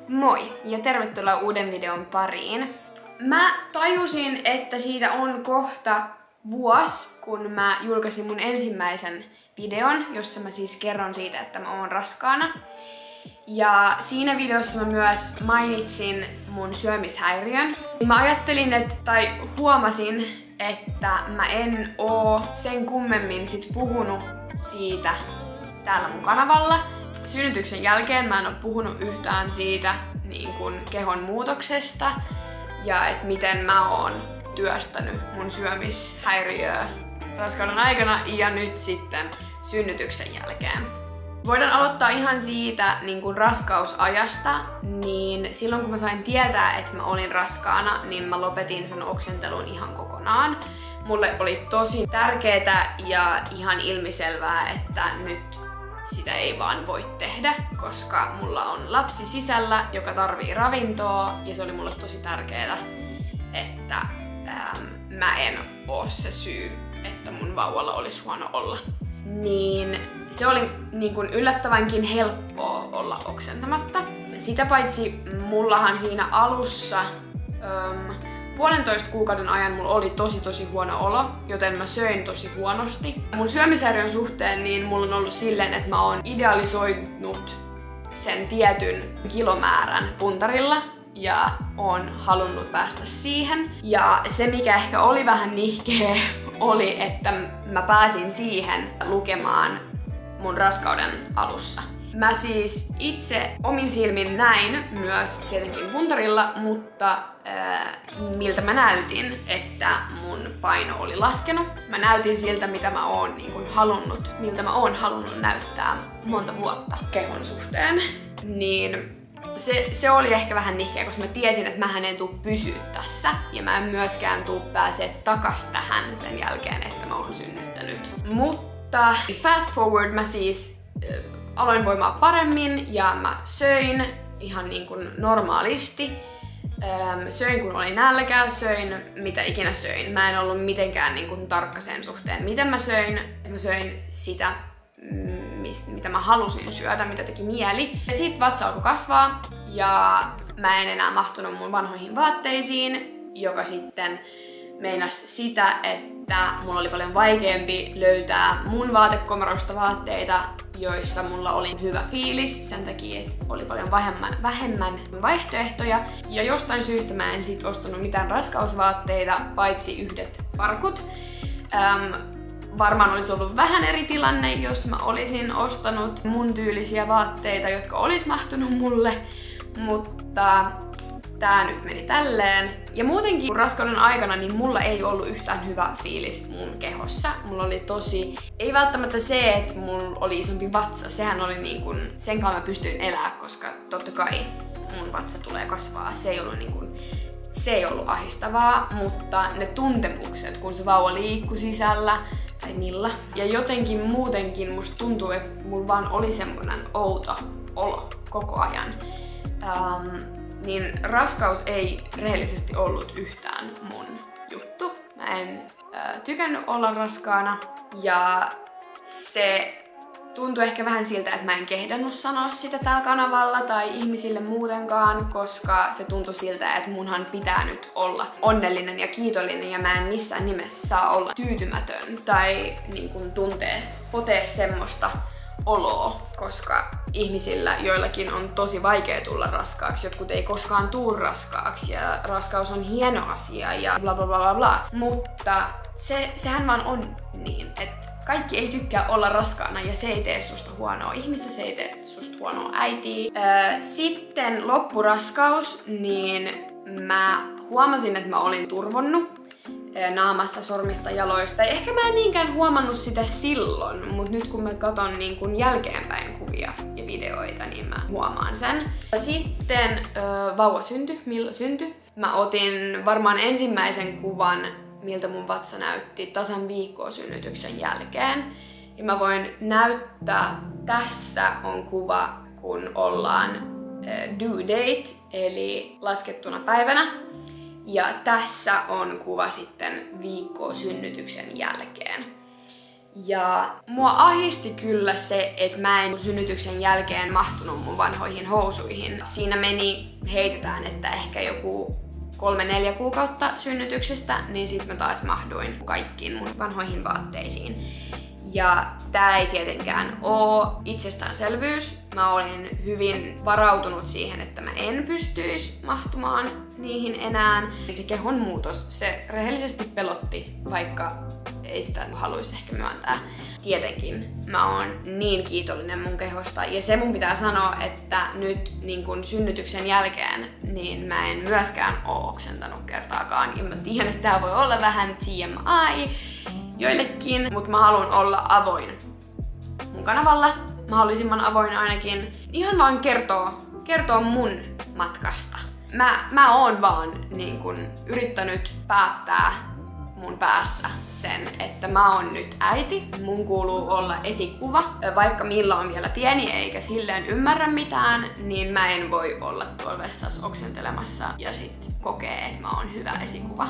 Moi ja tervetuloa uuden videon pariin. Mä tajusin, että siitä on kohta vuosi, kun mä julkaisin mun ensimmäisen videon, jossa mä siis kerron siitä, että mä oon raskaana. Ja siinä videossa mä myös mainitsin mun syömishäiriön. Mä ajattelin, tai huomasin, että mä en oo sen kummemmin sit puhunut siitä täällä mun kanavalla. Synnytyksen jälkeen mä en oo puhunut yhtään siitä niin kun kehon muutoksesta ja että miten mä oon työstänyt mun syömishäiriöä raskauden aikana ja nyt sitten synnytyksen jälkeen. Voidaan aloittaa ihan siitä niin kun raskausajasta, niin silloin kun mä sain tietää, että mä olin raskaana, niin mä lopetin sen oksentelun ihan kokonaan. Mulle oli tosi tärkeää ja ihan ilmiselvää, että nyt sitä ei vaan voi tehdä, koska mulla on lapsi sisällä, joka tarvii ravintoa, ja se oli mulle tosi tärkeää, että mä en oo se syy, että mun vauvalla olisi huono olla. Niin se oli niin kuin yllättävänkin helppoa olla oksentamatta. Sitä paitsi mullahan siinä alussa 1,5 kuukauden ajan mulla oli tosi huono olo, joten mä söin tosi huonosti. Mun syömishäiriön suhteen niin mulla on ollut silleen, että mä oon idealisoinut sen tietyn kilomäärän puntarilla ja oon halunnut päästä siihen. Ja se mikä ehkä oli vähän nihkeä oli, että mä pääsin siihen lukemaan mun raskauden alussa. Mä siis itse omin silmin näin myös tietenkin puntarilla, mutta miltä mä näytin, että mun paino oli laskenut. Mä näytin siltä, mitä mä oon niin kun halunnut, miltä mä oon halunnut näyttää monta vuotta kehon suhteen. Niin se oli ehkä vähän nihkeä, koska mä tiesin, että mähän en tuu pysyä tässä. Ja mä en myöskään tuu pääsee takas tähän sen jälkeen, että mä oon synnyttänyt. Mutta fast forward mä siis aloin voimaa paremmin ja mä söin ihan niin kuin normaalisti. Söin kun oli nälkä, söin mitä ikinä söin. Mä en ollut mitenkään niin kuin tarkka sen suhteen, miten mä söin. Mä söin sitä, mitä mä halusin syödä, mitä teki mieli. Ja siitä vatsa alkoi kasvaa ja mä en enää mahtunut mun vanhoihin vaatteisiin, joka sitten meinasi sitä, että mulla oli paljon vaikeampi löytää mun vaatekomerosta vaatteita, joissa mulla oli hyvä fiilis sen takia, että oli paljon vähemmän vaihtoehtoja. Ja jostain syystä mä en sit ostanut mitään raskausvaatteita, paitsi yhdet farkut. Varmaan olisi ollut vähän eri tilanne, jos mä olisin ostanut mun tyylisiä vaatteita, jotka olis mahtunut mulle, mutta tää nyt meni tälleen. Ja muutenkin raskauden aikana niin mulla ei ollut yhtään hyvä fiilis mun kehossa. Mulla oli ei välttämättä se, että mulla oli isompi vatsa, sehän oli niin kun, sen kanssa mä pystyin elämään, koska totta kai mun vatsa tulee kasvaa. Se ei ollut ahdistavaa, mutta ne tuntemukset, kun se vauva liikkui sisällä, tai millä. Ja jotenkin muutenkin musta tuntuu, että mulla vaan oli semmonen outo olo koko ajan. Niin raskaus ei rehellisesti ollut yhtään mun juttu. Mä en tykännyt olla raskaana ja se tuntui ehkä vähän siltä, että mä en kehdannut sanoa sitä täällä kanavalla tai ihmisille muutenkaan, koska se tuntui siltä, että munhan pitää nyt olla onnellinen ja kiitollinen ja mä en missään nimessä saa olla tyytymätön tai niin kun potea semmoista oloa, koska ihmisillä joillakin on tosi vaikea tulla raskaaksi, jotkut ei koskaan tuu raskaaksi ja raskaus on hieno asia ja bla bla bla bla bla. Mutta sehän vaan on niin, että kaikki ei tykkää olla raskaana ja se ei tee susta huonoa ihmistä, se ei tee susta huonoa äitiä. Sitten loppuraskaus, niin mä huomasin, että mä olin turvonnut naamasta, sormista, jaloista. Ehkä mä en niinkään huomannut sitä silloin, mutta nyt kun mä katon niin kun jälkeenpäin kuvia ja videoita, niin mä huomaan sen. Sitten vauva syntyi, Milla syntyi. Mä otin varmaan ensimmäisen kuvan, miltä mun vatsa näytti tasan viikkoa synnytyksen jälkeen. Ja mä voin näyttää, tässä on kuva, kun ollaan due date, eli laskettuna päivänä. Ja tässä on kuva sitten viikkoa synnytyksen jälkeen. Ja mua ahdisti kyllä se, että mä en synnytyksen jälkeen mahtunut mun vanhoihin housuihin. Siinä meni, heitetään, että ehkä joku 3-4 kuukautta synnytyksestä, niin sit mä taas mahduin kaikkiin mun vanhoihin vaatteisiin. Ja tää ei tietenkään oo itsestäänselvyys. Mä olin hyvin varautunut siihen, että mä en pystyisi mahtumaan niihin enää. Ja se kehon muutos, se rehellisesti pelotti, vaikka ei sitä haluaisi ehkä myöntää. Tietenkin mä oon niin kiitollinen mun kehosta. Ja se mun pitää sanoa, että nyt niin kun synnytyksen jälkeen, niin mä en myöskään oo oksentanut kertaakaan. Ja mä tiedän, että tää voi olla vähän TMI joillekin, mutta mä haluan olla avoin mun kanavalla, mahdollisimman avoin ainakin. Ihan vaan kertoo mun matkasta. Mä oon vaan niin kun yrittänyt päättää mun päässä sen, että mä oon nyt äiti, mun kuuluu olla esikuva. Vaikka Milla on vielä pieni eikä silleen ymmärrä mitään, niin mä en voi olla tuolla vessassa oksentelemassa ja sit kokee, että mä oon hyvä esikuva.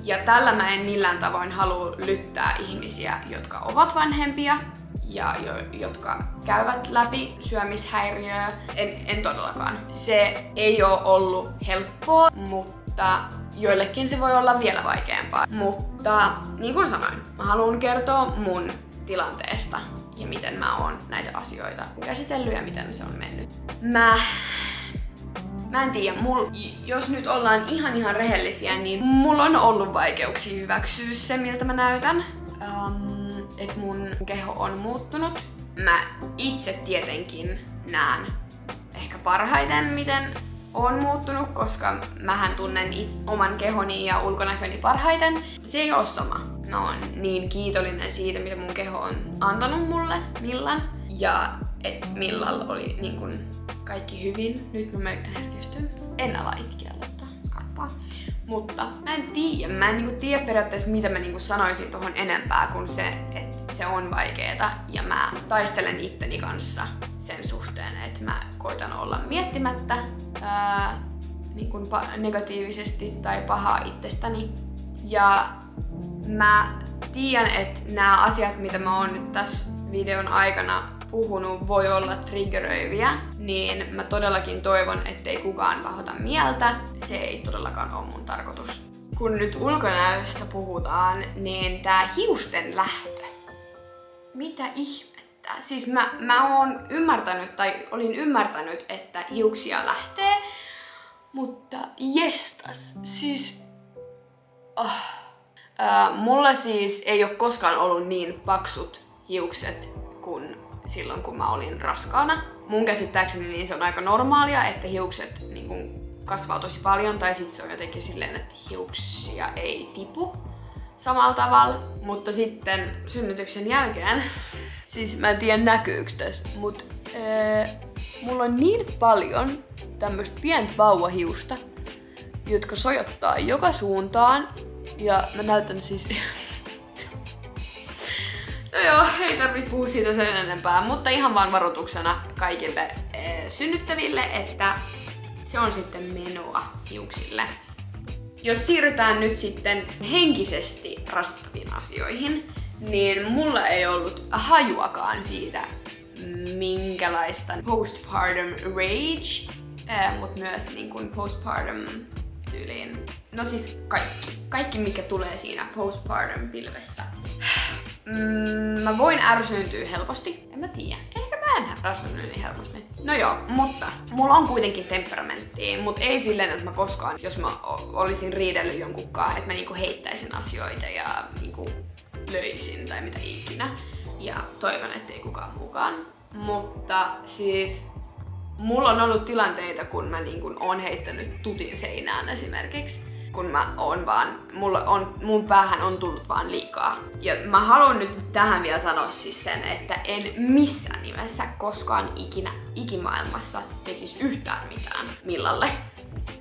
Ja tällä mä en millään tavoin halua lyttää ihmisiä, jotka ovat vanhempia ja jotka käyvät läpi syömishäiriöä. En todellakaan. Se ei ole ollut helppoa, mutta joillekin se voi olla vielä vaikeampaa. Mutta niin kuin sanoin, mä haluan kertoa mun tilanteesta ja miten mä oon näitä asioita käsitellyt ja miten se on mennyt. Mä en tiedä, jos nyt ollaan ihan rehellisiä, niin mulla on ollut vaikeuksia hyväksyä se, miltä mä näytän. Että mun keho on muuttunut. Mä itse tietenkin näen ehkä parhaiten, miten on muuttunut, koska mähän tunnen oman kehoni ja ulkonäköni parhaiten. Se ei oo sama. Mä oon niin kiitollinen siitä, mitä mun keho on antanut mulle, Millan. Ja et Millalla oli niin kun kaikki hyvin. Nyt mä melkein herkistyn. En ala itkeä laittaa skarppaa. Mutta mä en tiedä periaatteessa mitä mä sanoisin tohon enempää kuin se, että se on vaikeeta. Ja mä taistelen itteni kanssa sen suhteen, että mä koitan olla miettimättä negatiivisesti tai pahaa itsestäni. Ja mä tiedän, että nämä asiat, mitä mä oon nyt tässä videon aikana puhunut, voi olla triggeröiviä, niin mä todellakin toivon, ettei kukaan pahoita mieltä. Se ei todellakaan ole mun tarkoitus. Kun nyt ulkonäöstä puhutaan, niin tää hiusten lähtö. Mitä ihmettä? Siis mä oon ymmärtänyt, tai olin ymmärtänyt, että hiuksia lähtee, mutta jestas, siis mulla siis ei ole koskaan ollut niin paksut hiukset kuin silloin, kun mä olin raskaana. Mun käsittääkseni niin se on aika normaalia, että hiukset niin kun kasvaa tosi paljon, tai sit se on jotenkin silleen, että hiuksia ei tipu samalla tavalla. Mutta sitten synnytyksen jälkeen, siis mä en tiedä näkyykö tässä, mutta mulla on niin paljon tämmöstä pientä vauvahiusta, jotka sojottaa joka suuntaan. Ja mä näytän siis... No joo, ei tarvitse puhua siitä sen enempää, mutta ihan vaan varoituksena kaikille synnyttäville, että se on sitten menoa hiuksille. Jos siirrytään nyt sitten henkisesti rasittaviin asioihin, niin mulla ei ollut hajuakaan siitä, minkälaista postpartum rage, mutta myös niin kuin postpartum tyyliin. No siis kaikki mikä tulee siinä postpartum pilvessä. Mä voin ärsyyntyä helposti. En mä tiedä. Ehkä mä en ärsyynny niin helposti. No joo, mutta mulla on kuitenkin temperamenttia, mutta ei silleen, että mä koskaan, jos mä olisin riidellyt jonkunkaan, että mä niinku heittäisin asioita ja niinku löisin tai mitä ikinä. Ja toivon, ettei kukaan muukaan. Mutta siis mulla on ollut tilanteita, kun mä niinku oon heittänyt tutin seinään esimerkiksi. Kun mä oon vaan, mun päähän on tullut vaan liikaa. Ja mä haluan nyt tähän vielä sanoa siis sen, että en missään nimessä koskaan ikinä ikimaailmassa tekisi yhtään mitään Millalle.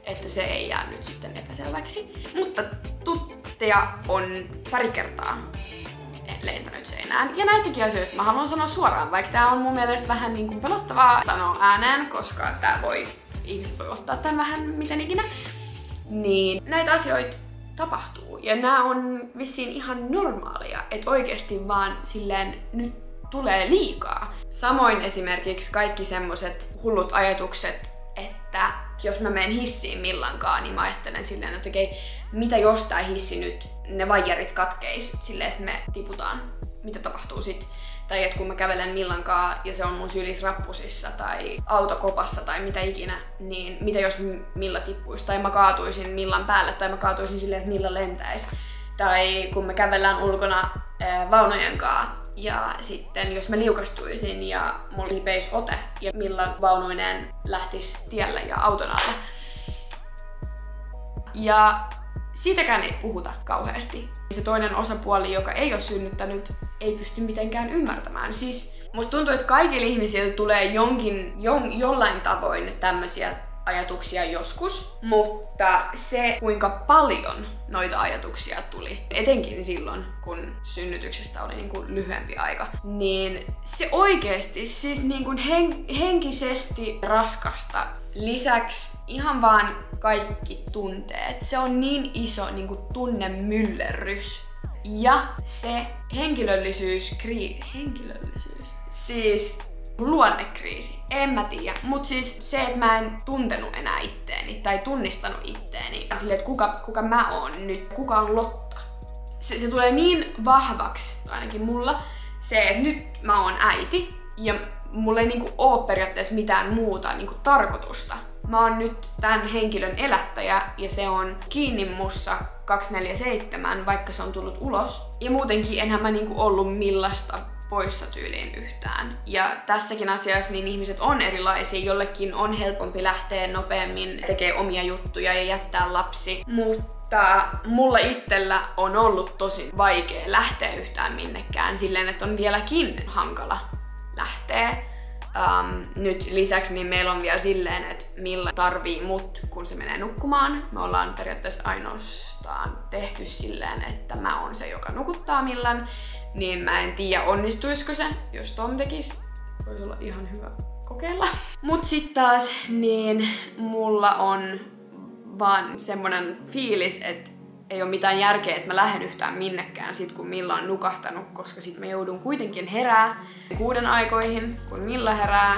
Että se ei jää nyt sitten epäselväksi. Mutta tutteja on pari kertaa lentänyt seinään. Ja näistäkin asioista mä haluan sanoa suoraan, vaikka tää on mun mielestä vähän niin kuin pelottavaa sanoa ääneen, koska ihmiset voi ottaa tän vähän miten ikinä. Niin näitä asioita tapahtuu. Ja nämä on vissiin ihan normaalia, että oikeasti vaan silleen nyt tulee liikaa. Samoin esimerkiksi kaikki semmoset hullut ajatukset, että jos mä menen hissiin millankaan, niin mä ajattelen silleen, että okei, mitä jos tää hissi nyt, ne vaijerit katkeis silleen, että me tiputaan. Mitä tapahtuu sit? Tai että kun mä kävelen millankaan ja se on mun sylis rappusissa tai autokopassa tai mitä ikinä, niin mitä jos milla tippuisi? Tai mä kaatuisin millan päälle tai mä kaatuisin silleen, että milla lentäisi. Tai kun me kävellään ulkona vaunojen kanssa ja sitten jos mä liukastuisin ja mulla lipeisi ote ja millan vaunuineen lähtisi tielle ja auton alle. Ja siitäkään ei puhuta kauheasti. Se toinen osapuoli, joka ei ole synnyttänyt, ei pysty mitenkään ymmärtämään. Siis musta tuntuu, että kaikilla ihmisillä tulee jollain tavoin tämmöisiä ajatuksia joskus, mutta se kuinka paljon noita ajatuksia tuli, etenkin silloin kun synnytyksestä oli niin kuin lyhyempi aika, niin se oikeesti siis niin kuin henkisesti raskasta. Lisäksi ihan vaan kaikki tunteet. Se on niin iso niin kuin tunnemyllerrys. Ja se henkilöllisyys. Siis luonnekriisi. En mä tiedä. Mut siis se, että mä en tuntenut enää itteeni tai tunnistanut itteeni. Silleen, että kuka mä oon nyt, kuka on Lotta. Se tulee niin vahvaksi, ainakin mulla, se, että nyt mä oon äiti ja mulla ei niinku oo periaatteessa mitään muuta niinku tarkoitusta. Mä oon nyt tämän henkilön elättäjä ja se on kiinni mussa 24/7, vaikka se on tullut ulos. Ja muutenkin enhän mä niinku ollut millaista poissa tyyliin yhtään. Ja tässäkin asiassa niin ihmiset on erilaisia. Jollekin on helpompi lähteä nopeammin, tekee omia juttuja ja jättää lapsi. Mutta mulla itsellä on ollut tosi vaikea lähteä yhtään minnekään silleen, että on vieläkin hankala lähteä. Nyt lisäksi niin meillä on vielä silleen, että Milla tarvii mut, kun se menee nukkumaan. Me ollaan periaatteessa ainoastaan tehty silleen, että mä oon se, joka nukuttaa Millan. Niin mä en tiedä, onnistuisiko se, jos Tom tekis. Voisi olla ihan hyvä kokeilla. Mut sit taas, niin mulla on vaan semmonen fiilis, että ei ole mitään järkeä, että mä lähden yhtään minnekään sit kun Milla on nukahtanut, koska sit mä joudun kuitenkin herää 6 aikoihin, kun Milla herää,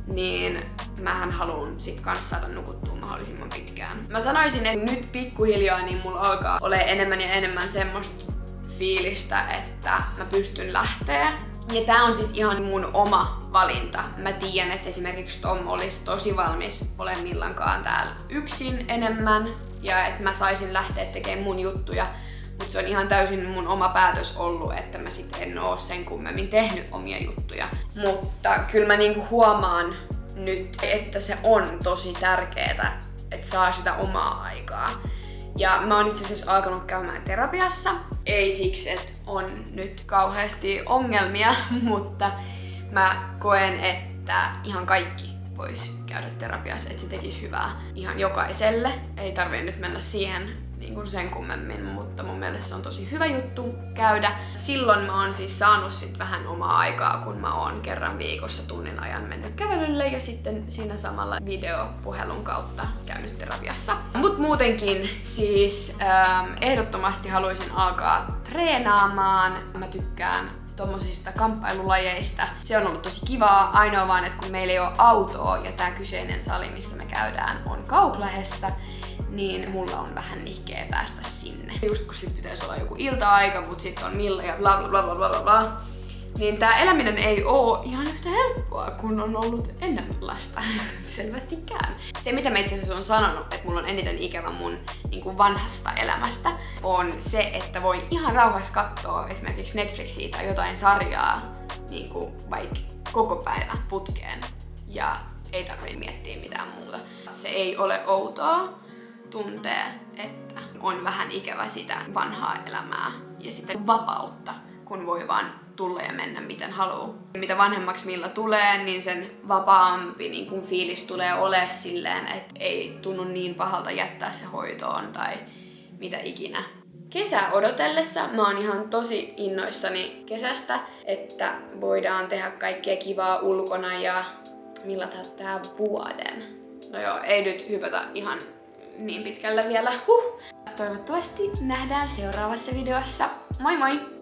niin mähän haluun sit kans saada nukuttua mahdollisimman pitkään. Mä sanoisin, että nyt pikkuhiljaa niin mulla alkaa ole enemmän ja enemmän semmoista fiilistä, että mä pystyn lähteä. Ja tää on siis ihan mun oma valinta. Mä tiedän, että esimerkiksi Tom olisi tosi valmis olemaan Millankaan täällä yksin enemmän ja että mä saisin lähteä tekemään mun juttuja. Mutta se on ihan täysin mun oma päätös ollut, että mä sit en oo sen kummemmin tehnyt omia juttuja. Mutta kyllä mä niinku huomaan nyt, että se on tosi tärkeetä, että saa sitä omaa aikaa. Ja mä oon itse asiassa alkanut käymään terapiassa. Ei siksi, että on nyt kauheasti ongelmia, mutta mä koen, että ihan kaikki vois käydä terapiassa, että se tekisi hyvää ihan jokaiselle. Ei tarvitse nyt mennä siihen niin kuin sen kummemmin, mutta mun mielestä se on tosi hyvä juttu käydä. Silloin mä oon siis saanut sit vähän omaa aikaa, kun mä oon kerran viikossa tunnin ajan mennyt kävelylle ja sitten siinä samalla videopuhelun kautta käynyt terapiassa. Mut muutenkin siis ehdottomasti haluaisin alkaa treenaamaan. Mä tykkään tommosista kamppailulajeista. Se on ollut tosi kivaa, ainoa vaan, että kun meillä ei ole autoa ja tää kyseinen sali, missä me käydään, on Kauklahdessa, niin mulla on vähän nihkeä päästä sinne. Just kun sit pitäisi olla joku ilta-aika, mut sit on Milla ja bla bla bla bla bla bla. Niin tää eläminen ei oo ihan yhtä helppoa, kun on ollut ennen lasta. Selvästikään. Se mitä mä itse asiassa on sanonut, että mulla on eniten ikävä mun niin kuin vanhasta elämästä, on se, että voi ihan rauhassa katsoa esimerkiksi Netflixiä tai jotain sarjaa niin kuin vaikka koko päivä putkeen. Ja ei tarvitse miettiä mitään muuta. Se ei ole outoa tuntee, että on vähän ikävä sitä vanhaa elämää ja sitä vapautta, kun voi vaan tulla ja mennä miten haluaa. Mitä vanhemmaksi Milla tulee, niin sen vapaampi niin kun fiilis tulee olemaan silleen, että ei tunnu niin pahalta jättää se hoitoon tai mitä ikinä. Kesää odotellessa mä oon ihan tosi innoissani kesästä, että voidaan tehdä kaikkea kivaa ulkona ja Milla täyttää vuoden. No joo, ei nyt hypätä ihan niin pitkälle vielä. toivottavasti nähdään seuraavassa videossa. Moi moi!